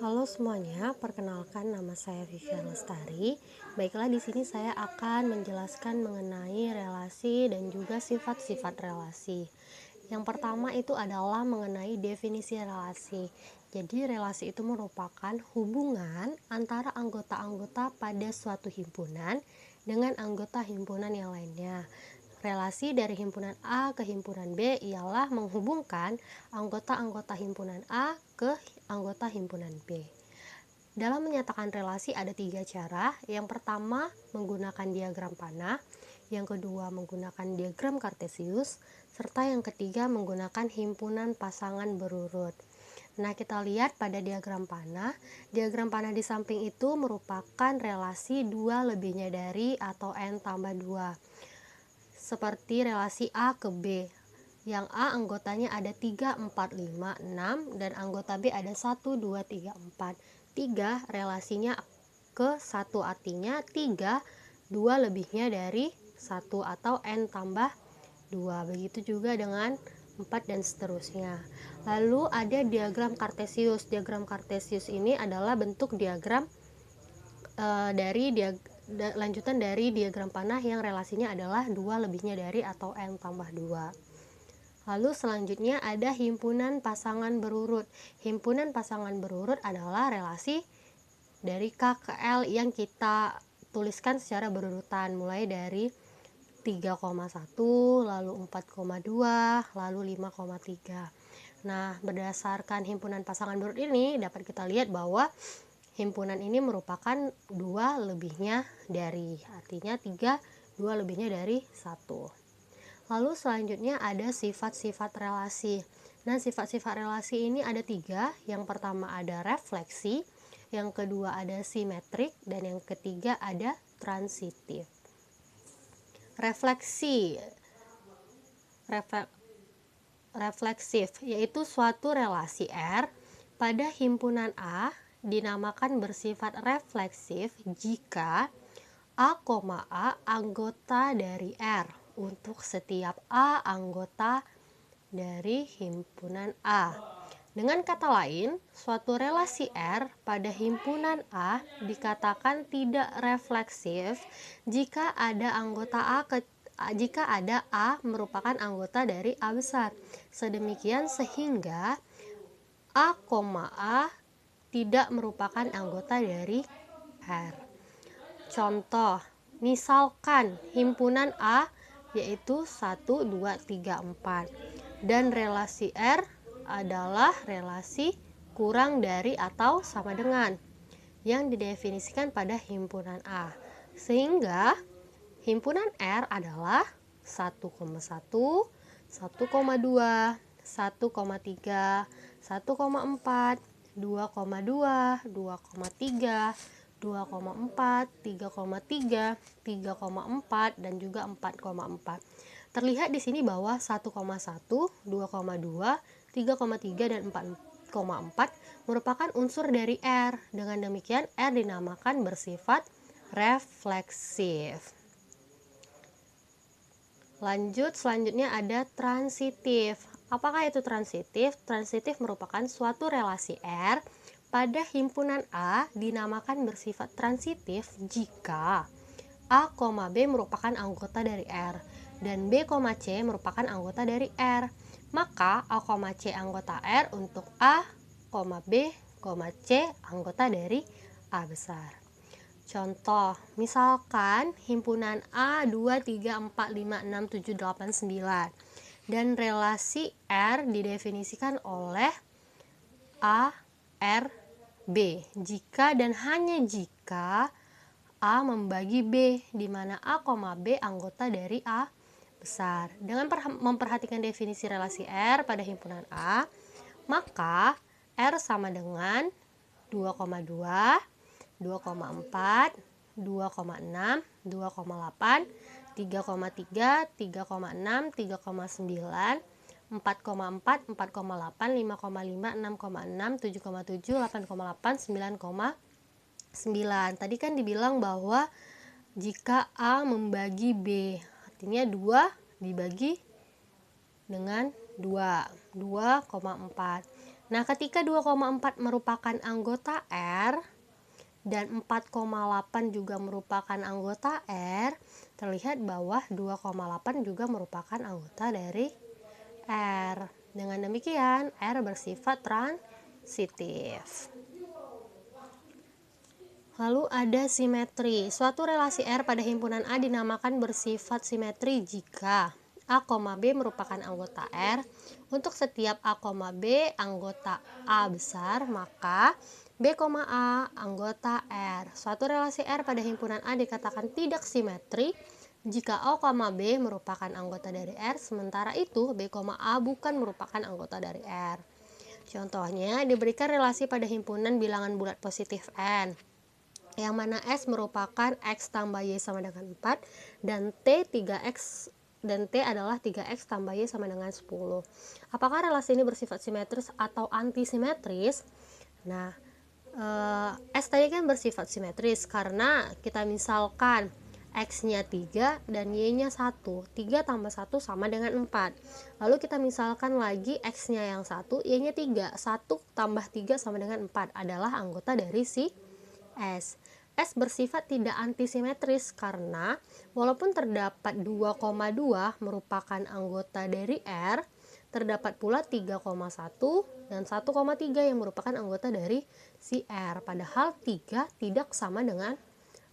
Halo semuanya, perkenalkan nama saya Vivian Lestari. Baiklah, di sini saya akan menjelaskan mengenai relasi dan juga sifat-sifat relasi. Yang pertama itu adalah mengenai definisi relasi. Jadi, relasi itu merupakan hubungan antara anggota-anggota pada suatu himpunan dengan anggota himpunan yang lainnya. Relasi dari himpunan A ke himpunan B ialah menghubungkan anggota-anggota himpunan A ke anggota himpunan B. Dalam menyatakan relasi ada 3 cara. Yang pertama menggunakan diagram panah, yang kedua menggunakan diagram kartesius, serta yang ketiga menggunakan himpunan pasangan berurut. Nah, kita lihat pada diagram panah. Diagram panah di samping itu merupakan relasi 2 lebihnya dari atau N tambah 2. Seperti relasi A ke B, yang A anggotanya ada 3, 4, 5, 6 dan anggota B ada 1, 2, 3, 4. 3 relasinya ke 1, artinya 3 2 lebihnya dari 1 atau N tambah 2. Begitu juga dengan 4 dan seterusnya. Lalu ada diagram kartesius. Diagram kartesius ini adalah bentuk diagram lanjutan dari diagram panah yang relasinya adalah 2 lebihnya dari atau N tambah 2. Lalu selanjutnya ada himpunan pasangan berurut. Himpunan pasangan berurut adalah relasi dari K ke L yang kita tuliskan secara berurutan, mulai dari 3,1, lalu 4,2, lalu 5,3. Nah, berdasarkan himpunan pasangan berurut ini dapat kita lihat bahwa himpunan ini merupakan 2 lebihnya dari, artinya 3 2 lebihnya dari 1. Lalu selanjutnya ada sifat-sifat relasi. Nah, sifat-sifat relasi ini ada 3. Yang pertama ada refleksi, yang kedua ada simetrik, dan yang ketiga ada transitif. Refleksi refleksif yaitu suatu relasi R pada himpunan A dinamakan bersifat refleksif jika A, A anggota dari R untuk setiap A anggota dari himpunan A. Dengan kata lain, suatu relasi R pada himpunan A dikatakan tidak refleksif jika ada A merupakan anggota dari A besar. Sedemikian sehingga A, A tidak merupakan anggota dari R. Contoh, misalkan himpunan A yaitu 1, 2, 3, 4 dan relasi R adalah relasi kurang dari atau sama dengan yang didefinisikan pada himpunan A. Sehingga himpunan R adalah 1,1, 1,2, 1,3, 1,4, 2,2, 2,3, 2,4, 3,3, 3,4 dan juga 4,4. Terlihat di sini bahwa 1,1, 2,2, 3,3 dan 4,4 merupakan unsur dari R. Dengan demikian R dinamakan bersifat refleksif. Selanjutnya ada transitif. Apakah itu transitif? Transitif merupakan suatu relasi R pada himpunan A dinamakan bersifat transitif jika A, B merupakan anggota dari R dan B, C merupakan anggota dari R. Maka A, C anggota R untuk A, B, C anggota dari A besar. Contoh, misalkan himpunan A 2, 3, 4, 5, 6, 7, 8, 9 dan relasi R didefinisikan oleh A, R, B jika dan hanya jika A membagi B, di mana A, B anggota dari A besar. Dengan memperhatikan definisi relasi R pada himpunan A, maka R sama dengan 2,2, 2,4, 2,6, 2,8, 3,3, 3,6, 3,9, 4,4, 4,8, 5,5, 6,6, 7,7, 8,8, 9,9. Tadi kan dibilang bahwa jika A membagi B, artinya 2 dibagi dengan 2, 2,4. Nah, ketika 2,4 merupakan anggota R dan 4,8 juga merupakan anggota R, terlihat bahwa 2,8 juga merupakan anggota dari R. Dengan demikian, R bersifat transitif. Lalu ada simetri. Suatu relasi R pada himpunan A dinamakan bersifat simetri jika A, B merupakan anggota R. Untuk setiap A, B anggota A besar, maka B, A anggota R. Suatu relasi R pada himpunan A dikatakan tidak simetri jika O, B merupakan anggota dari R, sementara itu B, A bukan merupakan anggota dari R. Contohnya, diberikan relasi pada himpunan bilangan bulat positif N, yang mana S merupakan X tambah Y sama dengan 4 dan T adalah 3X tambah Y sama dengan 10. Apakah relasi ini bersifat simetris atau antisimetris? Nah, S tadi kan bersifat simetris karena kita misalkan X-nya 3 dan Y-nya 1. 3 tambah 1 sama dengan 4. Lalu kita misalkan lagi X-nya yang 1, Y-nya 3. 1 tambah 3 sama dengan 4 adalah anggota dari si S. S bersifat tidak antisimetris karena walaupun terdapat 2,2 merupakan anggota dari R, terdapat pula 3,1 dan 1,3 yang merupakan anggota dari si R. Padahal 3 tidak sama dengan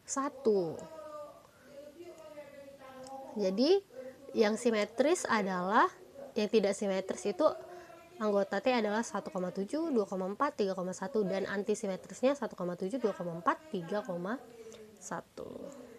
1. Jadi yang simetris adalah, yang tidak simetris itu anggota T adalah 1,7, 2,4, 3,1 dan antisimetrisnya 1,7, 2,4, 3,1.